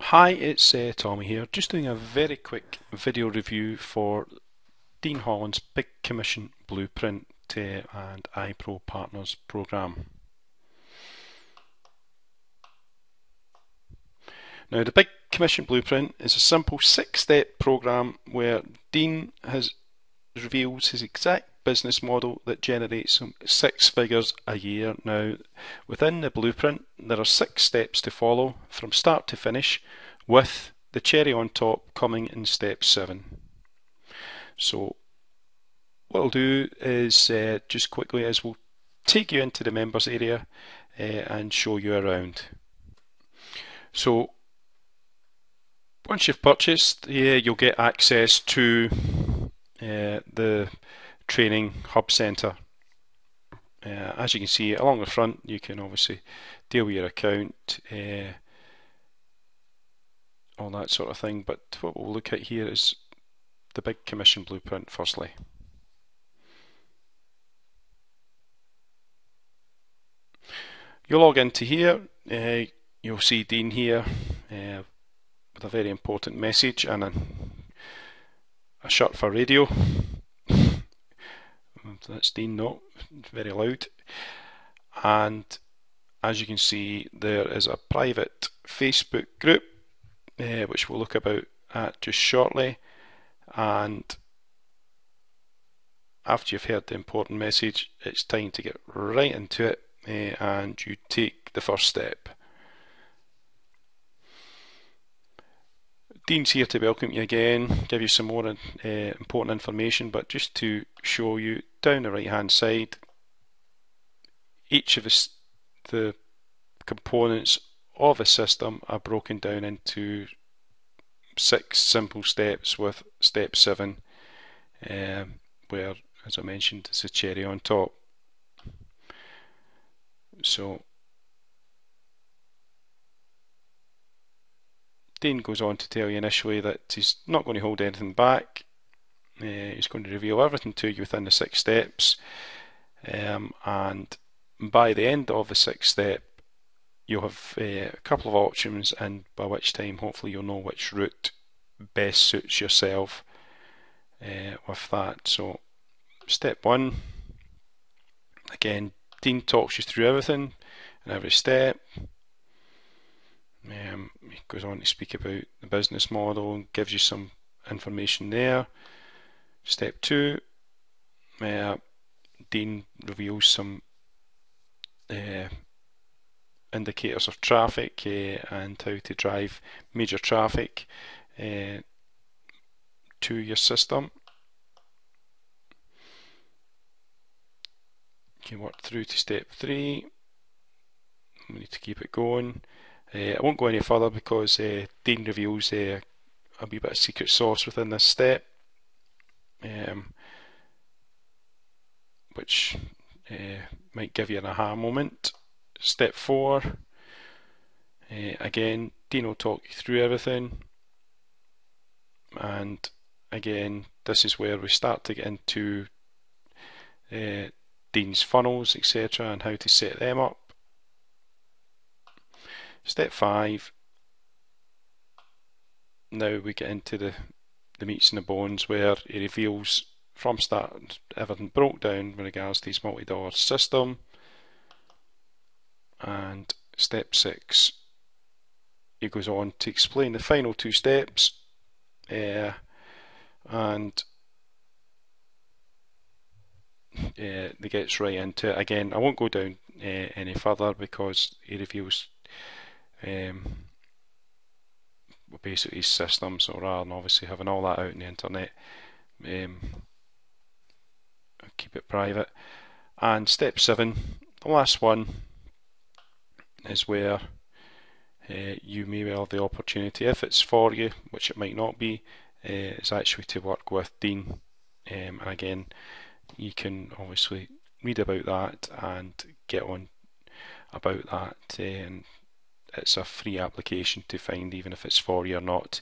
Hi, it's Tommy here, just doing a very quick video review for Dean Holland's Big Commission Blueprint and iPro Partners programme. Now, the Big Commission Blueprint is a simple 6-step programme where Dean reveals his exact business model that generates some 6 figures a year. Now, within the blueprint, there are 6 steps to follow from start to finish, with the cherry on top coming in step 7. So what I'll do is just quickly we'll take you into the members area and show you around. So once you've purchased, you'll get access to the training hub centre. As you can see along the front, you can obviously deal with your account, all that sort of thing, but what we'll look at here is the Big Commission Blueprint firstly. You'll log into here, you'll see Dean here with a very important message and a shirt for radio. That's Dean, not very loud. And as you can see, there is a private Facebook group which we'll look about at just shortly. And after you've heard the important message, it's time to get right into it and you take the first step. Dean's here to welcome you again, give you some more important information, but just to show you down the right hand side, each of the components of a system are broken down into 6 simple steps, with step 7 where, as I mentioned, it's a cherry on top. So Dean goes on to tell you initially that he's not going to hold anything back. He's going to reveal everything to you within the 6 steps, and by the end of the 6th step you'll have a couple of options, and by which time hopefully you'll know which route best suits yourself with that. So step 1, again, Dean talks you through everything and every step. He goes on to speak about the business model and gives you some information there. Step 2, Dean reveals some indicators of traffic and how to drive major traffic to your system. You can work through to step 3. We need to keep it going. I won't go any further because Dean reveals a wee bit of secret sauce within this step, which might give you an aha moment. Step 4, again, Dean will talk you through everything, and again, this is where we start to get into Dean's funnels, etc., and how to set them up. Step 5, now we get into the meats and the bones, where he reveals from start everything broke down with regards to his multi-dollar system. And step 6, he goes on to explain the final 2 steps, and he gets right into it. Again, I won't go down any further because he reveals basically his system, so rather than obviously having all that out on the internet, I'll keep it private. And step 7, the last one, is where you may well have the opportunity, if it's for you, which it might not be, is actually to work with Dean. And again, you can obviously read about that and get on about that, and it's a free application to find, even if it's for you or not,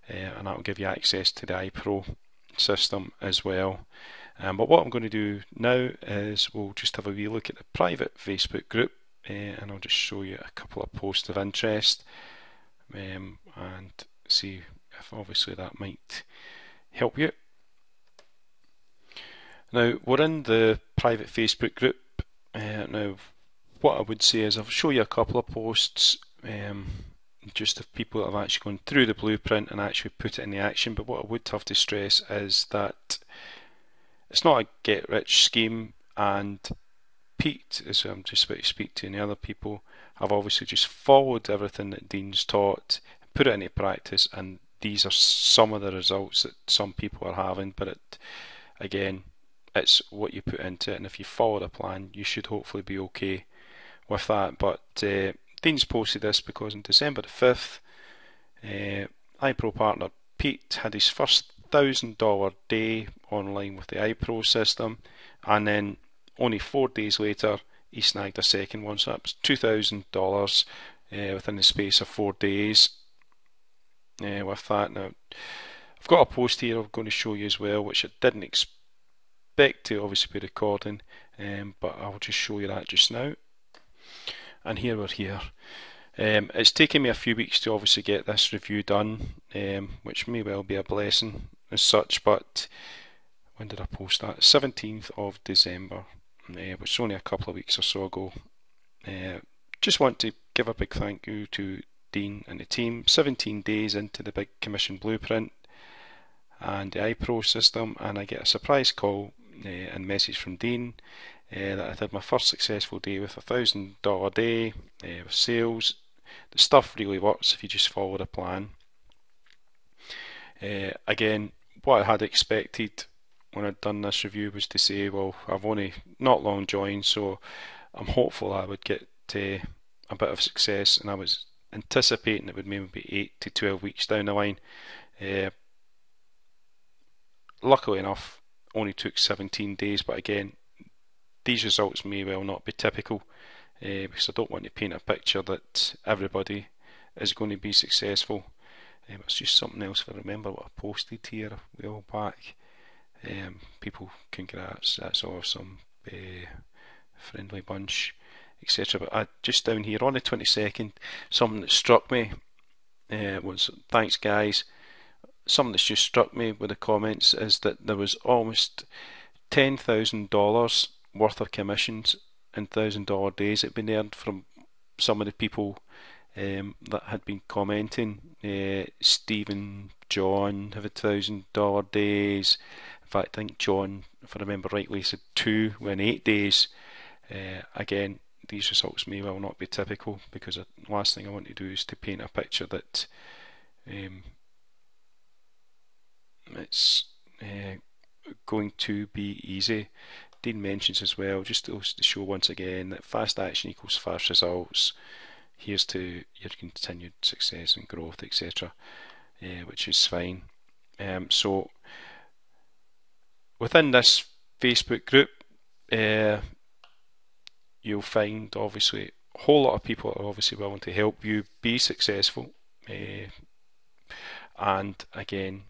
and that will give you access to the iPro system as well. But what I'm going to do now is we'll just have a wee look at the private Facebook group, and I'll just show you a couple of posts of interest. and see if obviously that might help you. Now we're in the private Facebook group. Now what I would say is I'll show you a couple of posts just of people that have actually gone through the blueprint and actually put it into action, but what I would have to stress is that it's not a get rich scheme, and Pete, as I'm just about to speak to, and the other people have obviously just followed everything that Dean's taught, put it into practice, and these are some of the results that some people are having. But again, it's what you put into it, and if you follow the plan, you should hopefully be okay with that. But Dean's posted this because on December the 5th, iPro partner Pete had his first $1,000 day online with the iPro system, and then only 4 days later he snagged a second one, so that was $2,000 within the space of 4 days with that. Now I've got a post here I'm going to show you as well, which I didn't expect to obviously be recording, but I'll just show you that just now. And here we're here. It's taken me a few weeks to obviously get this review done, which may well be a blessing as such, but when did I post that? 17th of December, which is only a couple of weeks or so ago. Just want to give a big thank you to Dean and the team. 17 days into the big commission blueprint and the iPro system, and I get a surprise call and message from Dean that I had my first successful day with $1,000 day with sales. The stuff really works if you just follow the plan. Again, what I had expected when I'd done this review was to say, well, I've only not long joined, so I'm hopeful I would get a bit of success, and I was anticipating it would maybe be 8 to 12 weeks down the line. Luckily enough, only took 17 days, but again, these results may well not be typical, because I don't want to paint a picture that everybody is going to be successful. It's just something else if I remember what I posted here a while back. People, congrats, that's awesome, friendly bunch, etc. But I just down here on the 22nd, something that struck me was, thanks guys. Something that's just struck me with the comments is that there was almost $10,000 worth of commissions in $1,000 days that had been earned from some of the people that had been commenting. Stephen, John have had $1,000 days. In fact, I think John, if I remember rightly, said 2 in 8 days. Again, these results may well not be typical, because the last thing I want to do is to paint a picture that it's going to be easy. Dean mentions as well, just to show once again, that fast action equals fast results. Here's to your continued success and growth, etc., which is fine. So within this Facebook group, you'll find obviously a whole lot of people are obviously willing to help you be successful. And again,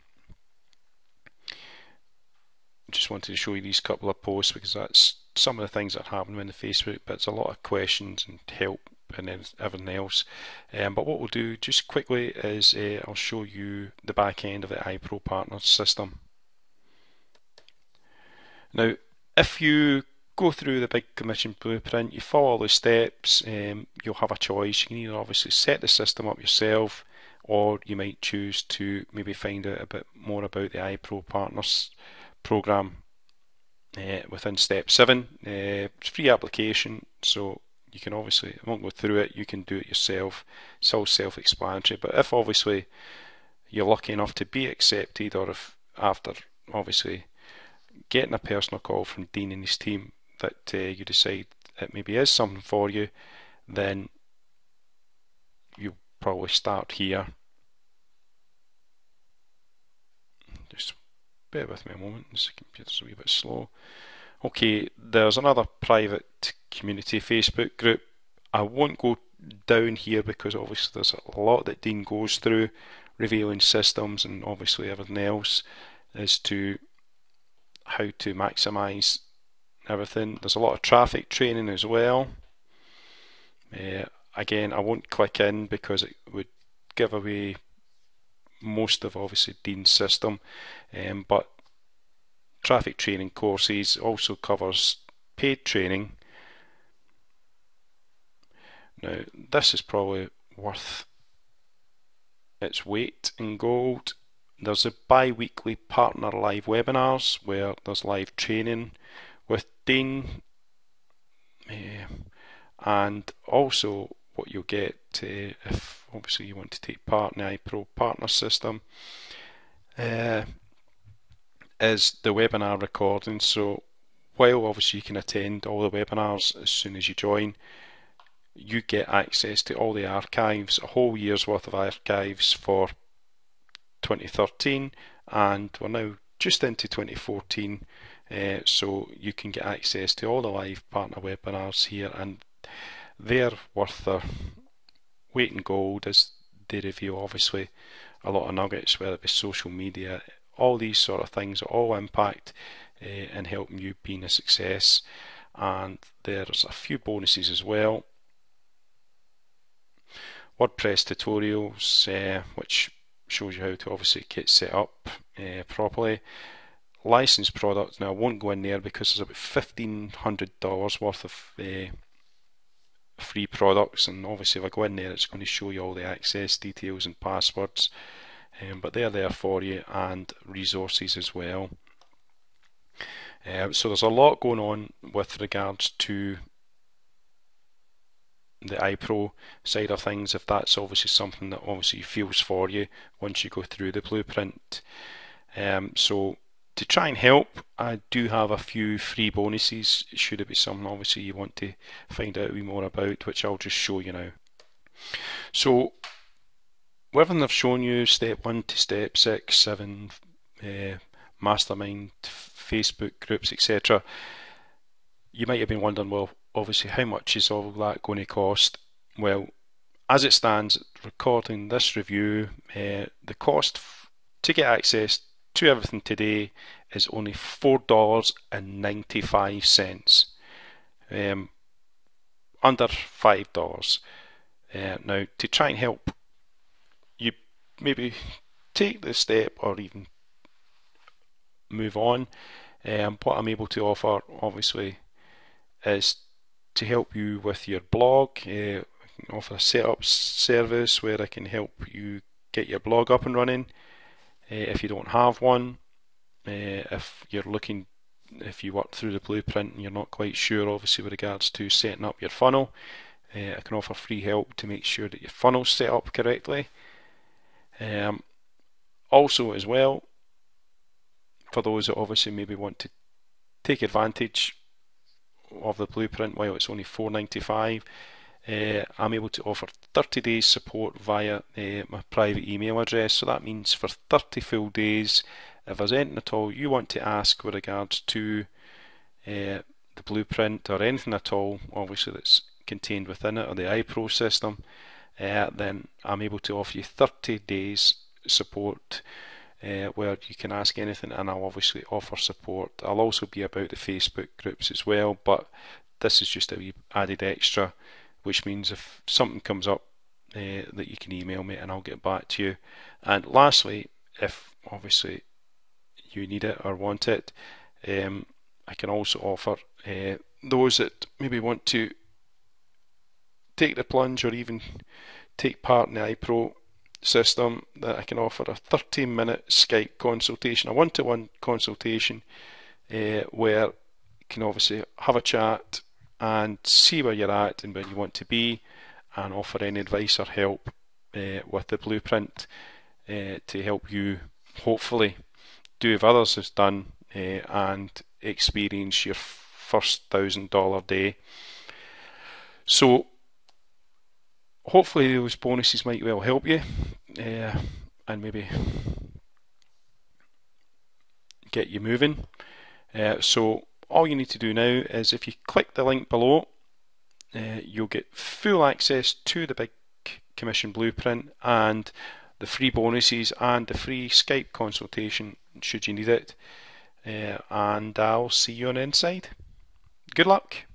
just wanted to show you these couple of posts because that's some of the things that happen in the Facebook, but it's a lot of questions and help and then everything else. But what we'll do just quickly is I'll show you the back end of the iPro Partners system. Now, if you go through the big commission blueprint, you follow all the steps, you'll have a choice. You can either obviously set the system up yourself, or you might choose to maybe find out a bit more about the iPro Partners program within step 7. It's a free application, so you can obviously, I won't go through it, you can do it yourself. It's all self-explanatory, but if obviously you're lucky enough to be accepted, or if after obviously getting a personal call from Dean and his team that you decide it maybe is something for you, then you'll probably start here. Just bear with me a moment, this computer's a wee bit slow. Okay, there's another private community Facebook group. I won't go down here because obviously there's a lot that Dean goes through, revealing systems and obviously everything else as to how to maximise everything. There's a lot of traffic training as well. Again, I won't click in because it would give away most of obviously Dean's system, but traffic training courses also covers paid training. Now this is probably worth its weight in gold. There's a bi-weekly partner live webinars where there's live training with Dean, and also what you'll get if obviously you want to take part in the I Proo partner system is the webinar recording. So while obviously you can attend all the webinars as soon as you join, you get access to all the archives, a whole year's worth of archives for 2013, and we're now just into 2014, so you can get access to all the live partner webinars here, and they're worth their weight in gold as they reveal obviously a lot of nuggets, whether it be social media, all these sort of things all impact in helping you being a success. And there's a few bonuses as well. WordPress tutorials, which shows you how to obviously get set up properly. Licensed products, now I won't go in there because there's about $1,500 worth of free products, and obviously if I go in there it's going to show you all the access details and passwords, but they're there for you, and resources as well. So there's a lot going on with regards to the iPro side of things, if that's obviously something that obviously feels for you once you go through the blueprint. So to try and help, I do have a few free bonuses should it be something obviously you want to find out a wee more about, which I'll just show you now. So with everything I've shown you, step 1 to step 6, 7, mastermind, Facebook groups, etc., you might have been wondering, well, obviously how much is all that going to cost? Well, as it stands, recording this review, the cost to get access to everything today is only $4.95, under $5. Now, to try and help you maybe take the step or even move on, what I'm able to offer obviously is to help you with your blog. I can offer a setup service where I can help you get your blog up and running if you don't have one. If you're looking, if you work through the blueprint and you're not quite sure obviously with regards to setting up your funnel, I can offer free help to make sure that your funnel's set up correctly. Also as well, for those that obviously maybe want to take advantage of the blueprint while it's only $4.95, I'm able to offer 30 days support via my private email address. So that means for 30 full days, if there's anything at all you want to ask with regards to the blueprint or anything at all obviously that's contained within it, or the iPro system, then I'm able to offer you 30 days support where you can ask anything, and I'll obviously offer support. I'll also be about the Facebook groups as well, but this is just a wee added extra, which means if something comes up that you can email me and I'll get back to you. And lastly, if obviously you need it or want it, I can also offer those that maybe want to take the plunge or even take part in the iPro system, that I can offer a 30-minute Skype consultation, a one-to-one consultation, where you can obviously have a chat and see where you're at and where you want to be, and offer any advice or help with the blueprint to help you hopefully do as others has done and experience your first $1,000 day. So hopefully those bonuses might well help you and maybe get you moving. So all you need to do now is, if you click the link below, you'll get full access to the Big Commission Blueprint and the free bonuses and the free Skype consultation should you need it. And I'll see you on the inside. Good luck.